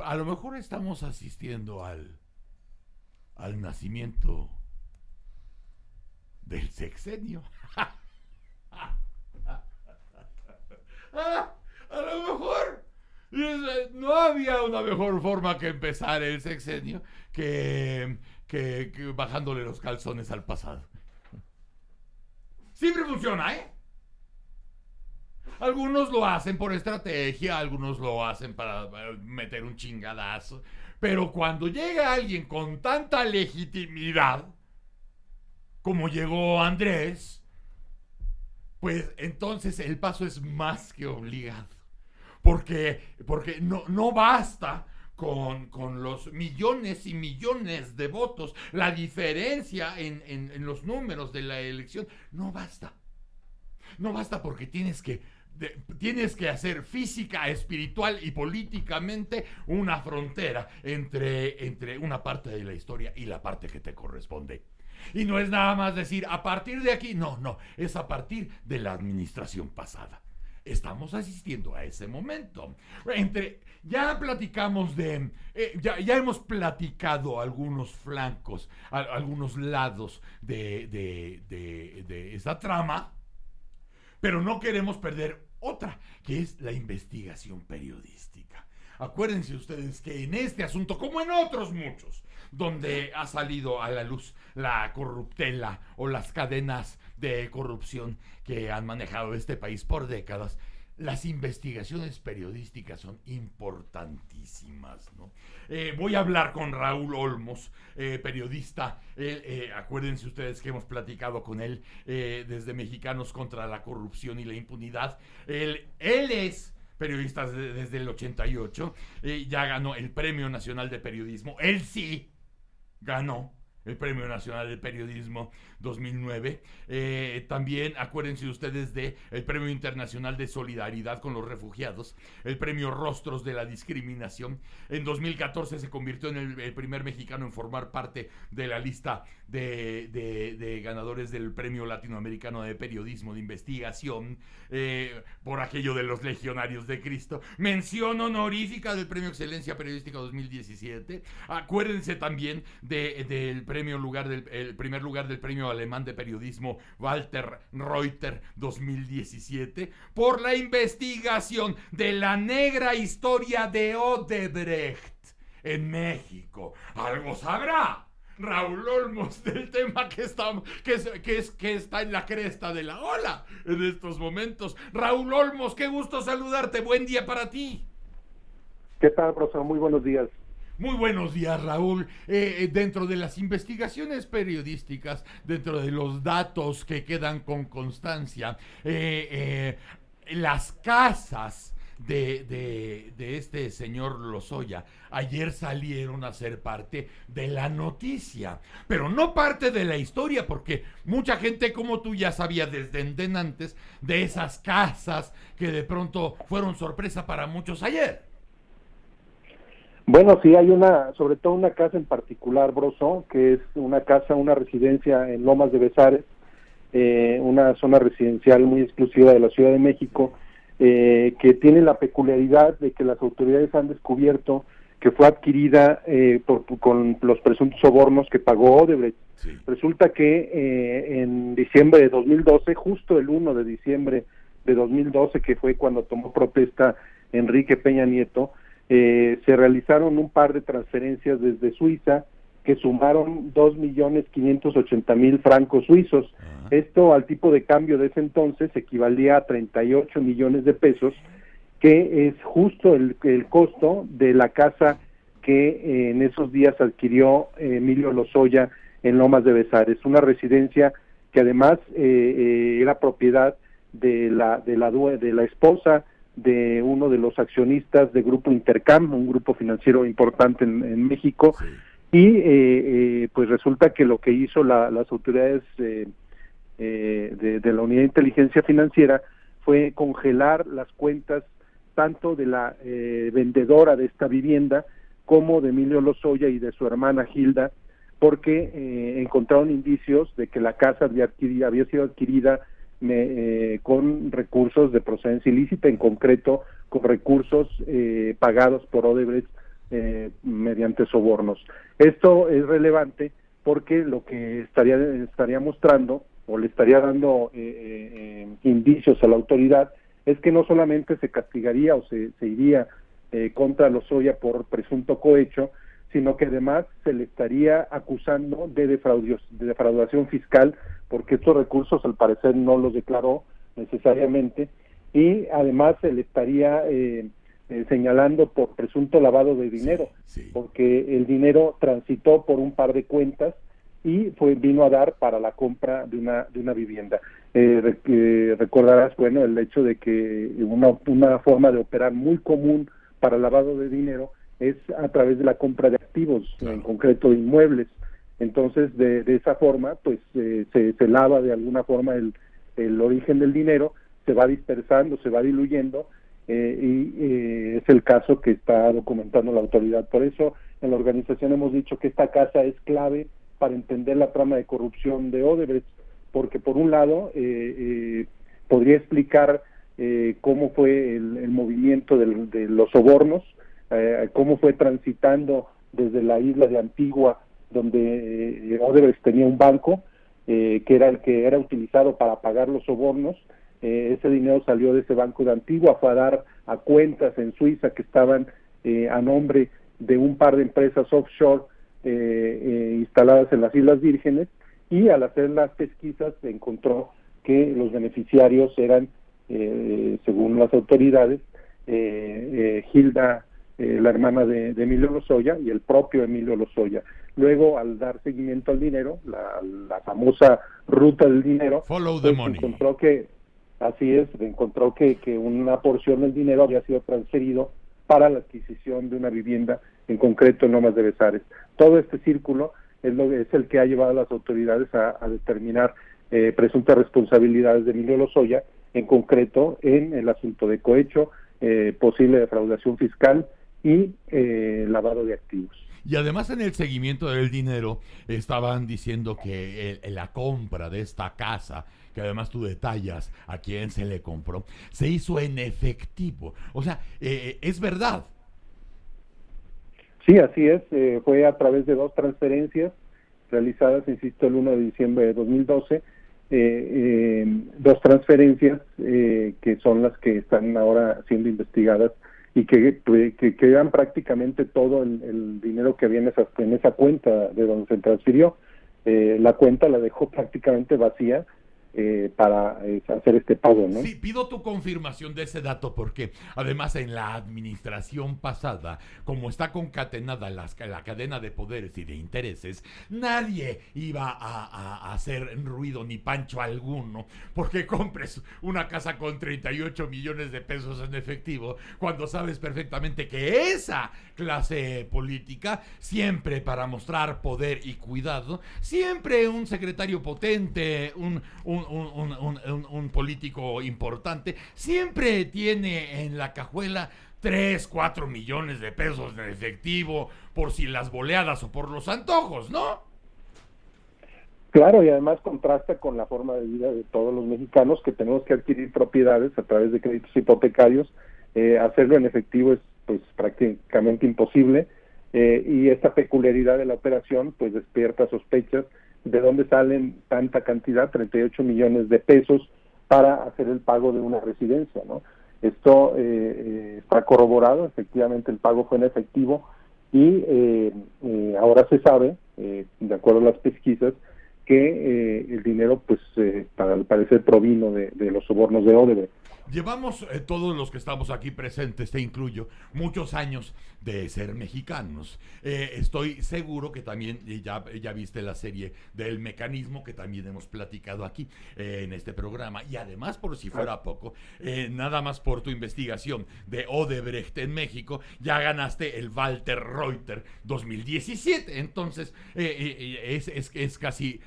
A lo mejor estamos asistiendo al nacimiento del sexenio. A lo mejor no había una mejor forma que empezar el sexenio que bajándole los calzones al pasado. Siempre funciona, ¿eh? Algunos lo hacen por estrategia, algunos lo hacen para meter un chingadazo. Pero cuando llega alguien con tanta legitimidad, como llegó Andrés, pues entonces el paso es más que obligado. Porque no basta con los millones y millones de votos. La diferencia en los números de la elección no basta. No basta porque tienes que hacer física, espiritual y políticamente una frontera entre una parte de la historia y la parte que te corresponde. Y no es nada más decir, a partir de aquí, no, es a partir de la administración pasada. Estamos asistiendo a ese momento. Ya platicamos ya hemos platicado algunos flancos, algunos lados de esa trama, pero no queremos perder otra, que es la investigación periodística. Acuérdense ustedes que en este asunto, como en otros muchos, donde ha salido a la luz la corruptela o las cadenas de corrupción que han manejado este país por décadas, las investigaciones periodísticas son importantísimas, ¿no? Voy a hablar con Raúl Olmos, periodista. Acuérdense ustedes que hemos platicado con él desde Mexicanos contra la Corrupción y la Impunidad. Él es periodista desde el 88, ya ganó el Premio Nacional de Periodismo. Él sí ganó el Premio Nacional de Periodismo 2009. También acuérdense ustedes de el Premio Internacional de Solidaridad con los Refugiados, el Premio Rostros de la Discriminación. En 2014 se convirtió en el primer mexicano en formar parte de la lista de ganadores del Premio Latinoamericano de Periodismo de Investigación, por aquello de los Legionarios de Cristo. Mención honorífica del Premio Excelencia Periodística 2017. Acuérdense también del el primer lugar del Premio Alemán de Periodismo Walter Reuter 2017 por la investigación de la negra historia de Odebrecht en México. Algo sabrá Raúl Olmos del tema que está en la cresta de la ola en estos momentos. Raúl Olmos, qué gusto saludarte. Buen día para ti. ¿Qué tal, profesor? Muy buenos días. Muy buenos días, Raúl. Dentro de las investigaciones periodísticas, dentro de los datos que quedan con constancia, las casas de este señor Lozoya ayer salieron a ser parte de la noticia, pero no parte de la historia, porque mucha gente como tú ya sabía desde antes de esas casas que de pronto fueron sorpresa para muchos ayer. Bueno, sí, hay sobre todo una casa en particular, Broso, que es una residencia en Lomas de Bezares, una zona residencial muy exclusiva de la Ciudad de México, que tiene la peculiaridad de que las autoridades han descubierto que fue adquirida con los presuntos sobornos que pagó Odebrecht. Sí. Resulta que en diciembre de 2012, justo el 1 de diciembre de 2012, que fue cuando tomó protesta Enrique Peña Nieto, se realizaron un par de transferencias desde Suiza que sumaron 2.580.000 francos suizos. Uh-huh. Esto al tipo de cambio de ese entonces equivalía a 38 millones de pesos, que es justo el costo de la casa que en esos días adquirió Emilio Lozoya en Lomas de Bezares, una residencia que además era propiedad de la esposa de uno de los accionistas de Grupo Intercam, un grupo financiero importante en México. Sí. Y pues resulta que lo que hizo las autoridades de la Unidad de Inteligencia Financiera fue congelar las cuentas tanto de la vendedora de esta vivienda como de Emilio Lozoya y de su hermana Hilda, porque encontraron indicios de que la casa había sido adquirida con recursos de procedencia ilícita, en concreto con recursos pagados por Odebrecht mediante sobornos. Esto es relevante porque lo que estaría mostrando o le estaría dando indicios a la autoridad es que no solamente se castigaría o se iría contra Lozoya por presunto cohecho, sino que además se le estaría acusando de defraudación fiscal, porque estos recursos al parecer no los declaró necesariamente, y además se le estaría señalando por presunto lavado de dinero, porque el dinero transitó por un par de cuentas y vino a dar para la compra de una vivienda. Recordarás, bueno, el hecho de que una forma de operar muy común para el lavado de dinero es a través de la compra de activos, en concreto de inmuebles. Entonces, de esa forma, pues se lava de alguna forma el origen del dinero, se va dispersando, se va diluyendo, y es el caso que está documentando la autoridad. Por eso, en la organización hemos dicho que esta casa es clave para entender la trama de corrupción de Odebrecht, porque por un lado podría explicar cómo fue el movimiento de los sobornos, cómo fue transitando desde la isla de Antigua, donde Odebrecht tenía un banco, que era el que era utilizado para pagar los sobornos. Ese dinero salió de ese banco de Antigua, fue a dar a cuentas en Suiza que estaban a nombre de un par de empresas offshore instaladas en las Islas Vírgenes, y al hacer las pesquisas se encontró que los beneficiarios eran, según las autoridades, Hilda, la hermana de Emilio Lozoya, y el propio Emilio Lozoya. Luego, al dar seguimiento al dinero, la famosa ruta del dinero, Follow the money, encontró que, así es, encontró que una porción del dinero había sido transferido para la adquisición de una vivienda, en concreto en Lomas de Bezares. Todo este círculo es el que ha llevado a las autoridades a determinar presuntas responsabilidades de Emilio Lozoya, en concreto en el asunto de cohecho, posible defraudación fiscal y lavado de activos. Y además, en el seguimiento del dinero estaban diciendo que la compra de esta casa, que además tú detallas a quién se le compró, se hizo en efectivo. O sea, es verdad. Sí, así es. Fue a través de 2 transferencias realizadas, insisto, el 1 de diciembre de 2012. 2 transferencias que son las que están ahora siendo investigadas, y que dan prácticamente todo el dinero que había en esa cuenta de donde se transfirió. La cuenta la dejó prácticamente vacía para hacer este pago, ¿no? Sí, pido tu confirmación de ese dato, porque además en la administración pasada, como está concatenada la cadena de poderes y de intereses, nadie iba a hacer ruido ni pancho alguno porque compres una casa con 38 millones de pesos en efectivo, cuando sabes perfectamente que esa clase política, siempre para mostrar poder y cuidado, siempre un secretario potente, un político importante, siempre tiene en la cajuela 3, 4 millones de pesos de efectivo, por si las boleadas o por los antojos, ¿no? Claro, y además contrasta con la forma de vida de todos los mexicanos, que tenemos que adquirir propiedades a través de créditos hipotecarios. Hacerlo en efectivo es pues prácticamente imposible, y esta peculiaridad de la operación pues despierta sospechas de dónde salen tanta cantidad, 38 millones de pesos, para hacer el pago de una residencia, ¿no? Esto está corroborado, efectivamente el pago fue en efectivo, y ahora se sabe, de acuerdo a las pesquisas, que el dinero, pues, al parecer provino de los sobornos de Odebrecht. Llevamos, todos los que estamos aquí presentes, te incluyo, muchos años de ser mexicanos. Estoy seguro que también ya viste la serie del Mecanismo, que también hemos platicado aquí en este programa. Y además, por si fuera poco, nada más por tu investigación de Odebrecht en México, ya ganaste el Walter Reuter 2017. Entonces, es casi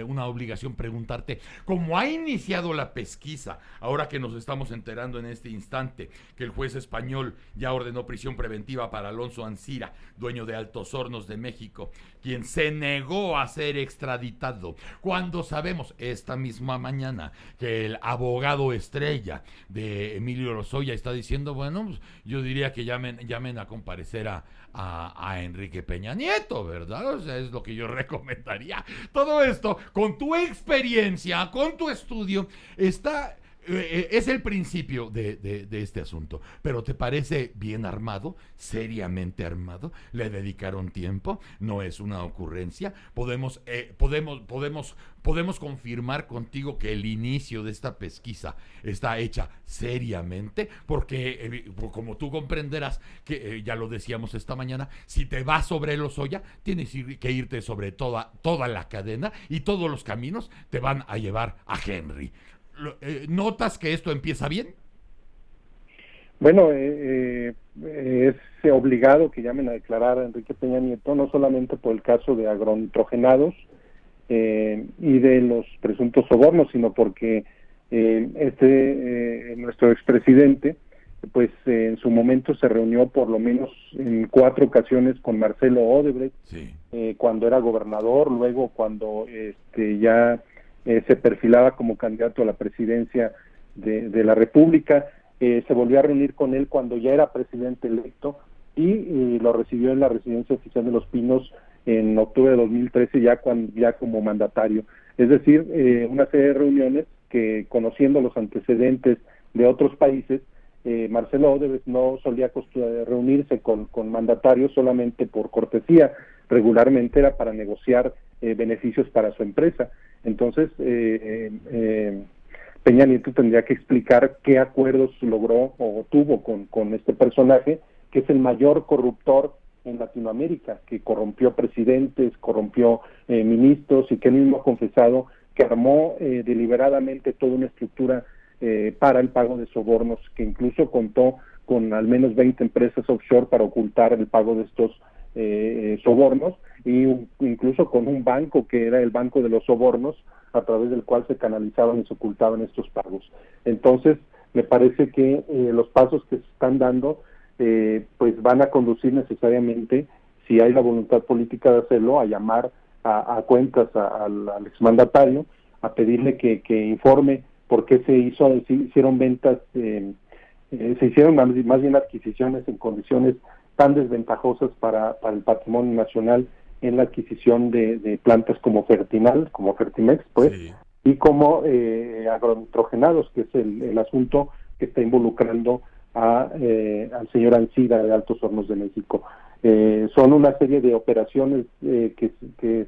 una obligación preguntarte, ¿cómo ha iniciado la pesquisa ahora que nos estamos enterando en este instante que el juez español ya ordenó prisión preventiva para Alonso Ancira, dueño de Altos Hornos de México, quien se negó a ser extraditado, cuando sabemos esta misma mañana que el abogado estrella de Emilio Lozoya está diciendo, bueno, pues yo diría que llamen a comparecer a Enrique Peña Nieto, ¿verdad? O sea, es lo que yo recomendaría. Todo esto, con tu experiencia, con tu estudio, es el principio de este asunto. Pero ¿te parece bien armado? ¿Seriamente armado? ¿Le dedicaron tiempo? ¿No es una ocurrencia? Podemos confirmar contigo que el inicio de esta pesquisa está hecha seriamente, porque como tú comprenderás, que ya lo decíamos esta mañana, si te vas sobre Lozoya, tienes que irte sobre toda la cadena, y todos los caminos te van a llevar a Henry. ¿Notas que esto empieza bien? Bueno, es obligado que llamen a declarar a Enrique Peña Nieto, no solamente por el caso de agronitrogenados y de los presuntos sobornos, sino porque nuestro expresidente, pues en su momento se reunió por lo menos en 4 ocasiones con Marcelo Odebrecht, sí. Cuando era gobernador, luego cuando ya se perfilaba como candidato a la presidencia de la República, se volvió a reunir con él cuando ya era presidente electo y lo recibió en la residencia oficial de Los Pinos en octubre de 2013 ya como mandatario. Es decir, una serie de reuniones que, conociendo los antecedentes de otros países, Marcelo Odebrecht no solía reunirse con mandatarios solamente por cortesía, regularmente era para negociar beneficios para su empresa. Entonces, Peña Nieto tendría que explicar qué acuerdos logró o tuvo con este personaje, que es el mayor corruptor en Latinoamérica, que corrompió presidentes, corrompió ministros, y que él mismo ha confesado que armó deliberadamente toda una estructura para el pago de sobornos, que incluso contó con al menos 20 empresas offshore para ocultar el pago de estos sobornos, y incluso con un banco que era el banco de los sobornos, a través del cual se canalizaban y se ocultaban estos pagos. Entonces, me parece que los pasos que se están dando pues van a conducir necesariamente, si hay la voluntad política de hacerlo, a llamar a cuentas al exmandatario, a pedirle que informe por qué se hicieron ventas, se hicieron más bien adquisiciones en condiciones tan desventajosas para el patrimonio nacional, en la adquisición de plantas como Fertimex, pues, sí, y como agronitrogenados, que es el asunto que está involucrando al señor Ancira de Altos Hornos de México. Son una serie de operaciones que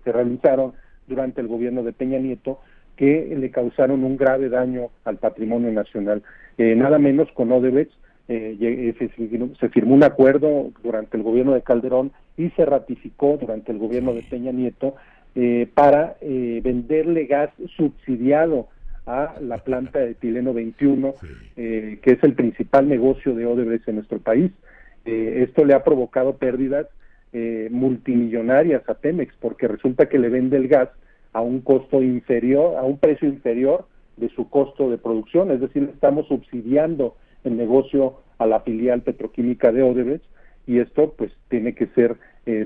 se realizaron durante el gobierno de Peña Nieto, que le causaron un grave daño al patrimonio nacional. Nada menos con Odebrecht, se firmó un acuerdo durante el gobierno de Calderón y se ratificó durante el gobierno de Peña Nieto para venderle gas subsidiado a la planta de etileno 21, que es el principal negocio de Odebrecht en nuestro país. Esto le ha provocado pérdidas multimillonarias a Pemex, porque resulta que le vende el gas a un costo inferior, a un precio inferior de su costo de producción, es decir, estamos subsidiando el negocio a la filial petroquímica de Odebrecht, y esto pues tiene que ser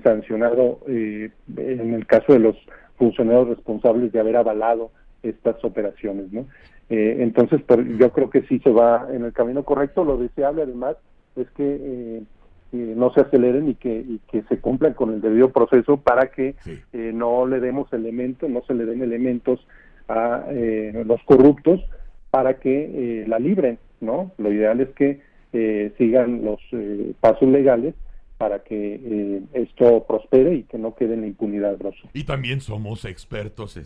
sancionado en el caso de los funcionarios responsables de haber avalado estas operaciones, ¿no? Entonces, yo creo que sí se va en el camino correcto. Lo deseable, además, es que no se aceleren y que se cumplan con el debido proceso para que no le demos elementos, no se le den elementos a los corruptos para que la libren, ¿no? Lo ideal es que sigan los pasos legales para que esto prospere y que no quede en la impunidad, Rosso. Y también somos expertos,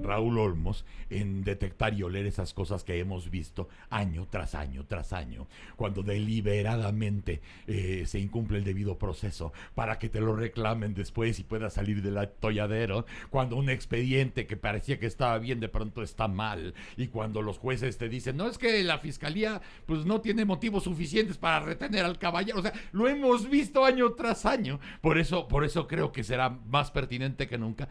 Raúl Olmos, en detectar y oler esas cosas que hemos visto año tras año tras año, cuando deliberadamente se incumple el debido proceso para que te lo reclamen después y puedas salir del atolladero, cuando un expediente que parecía que estaba bien de pronto está mal, y cuando los jueces te dicen, no, es que la fiscalía pues no tiene motivos suficientes para retener al caballero. O sea, lo hemos visto año tras año. Por eso creo que será más pertinente que nunca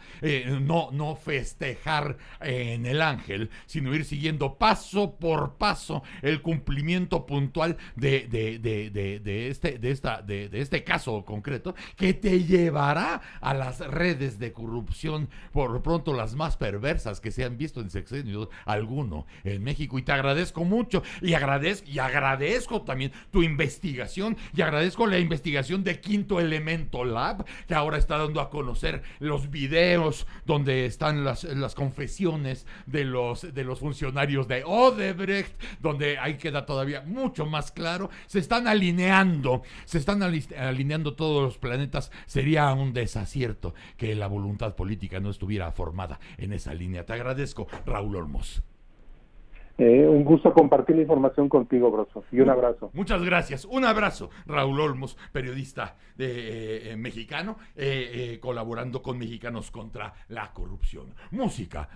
no festejar dejar en el ángel, sino ir siguiendo paso por paso el cumplimiento puntual de este caso concreto, que te llevará a las redes de corrupción, por pronto las más perversas que se han visto en sexenio alguno en México. Y te agradezco mucho, y agradezco también tu investigación, y agradezco la investigación de Quinto Elemento Lab, que ahora está dando a conocer los videos donde están las confesiones de los funcionarios de Odebrecht, donde ahí queda todavía mucho más claro. Se están alineando todos los planetas. Sería un desacierto que la voluntad política no estuviera formada en esa línea. Te agradezco, Raúl Olmos. Un gusto compartir la información contigo, Broso, y un abrazo. Muchas gracias. Un abrazo, Raúl Olmos, periodista mexicano, colaborando con Mexicanos contra la Corrupción. Música.